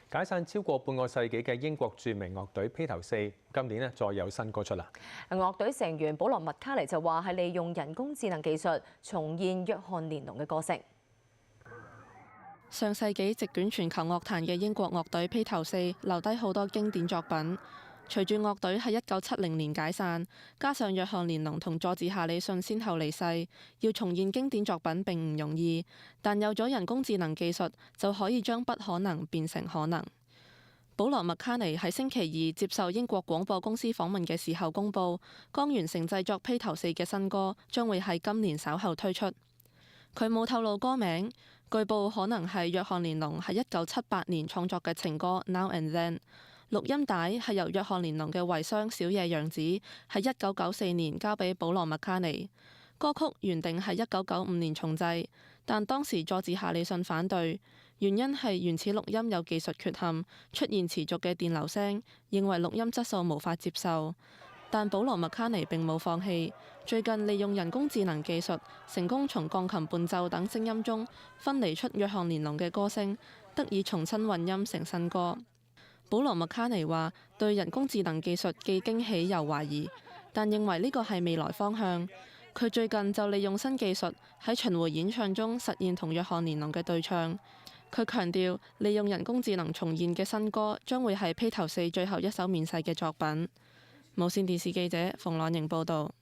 解散超過半個世紀嘅英國著名樂隊披頭四，今年再有新歌出啦。樂隊成員保羅·麥卡尼就話係利用人工智能技術重現約翰連儂嘅歌聲。上世紀席捲全球樂壇嘅英國樂隊披頭四留低好多經典作品。隨住樂隊喺1970年解散，加上約翰連儂同佐治夏里遜先後離世，要重現經典作品並唔容易。但有咗人工智能技術，就可以將不可能變成可能。保羅·麥卡尼喺星期二接受英國廣播公司訪問嘅時候公佈，剛完成製作披頭四嘅新歌將會喺今年稍後推出。佢冇透露歌名，據報可能係約翰連儂喺1978年創作嘅情歌《Now and Then》。錄音帶係由約翰連儂嘅遺孀小野洋子喺1994年交俾保羅·麥卡尼。歌曲原定係1995年重製，但當時佐治夏里遜反對，原因係原始錄音有技術缺陷，出現持續嘅電流聲，認為錄音質素無法接受。但保羅·麥卡尼並冇放棄，最近利用人工智能技術，成功從鋼琴伴奏等聲音中分離出約翰連儂嘅歌聲，得以重新混音成新歌。保羅·麥卡尼話：對人工智能技術既驚喜又懷疑，但認為呢個係未來方向。佢最近就利用新技術喺巡迴演唱中實現同約翰連儂嘅對唱。佢強調，利用人工智能重現嘅新歌將會係披頭四最後一首面世嘅作品。無線電視記者馮朗瑩報導。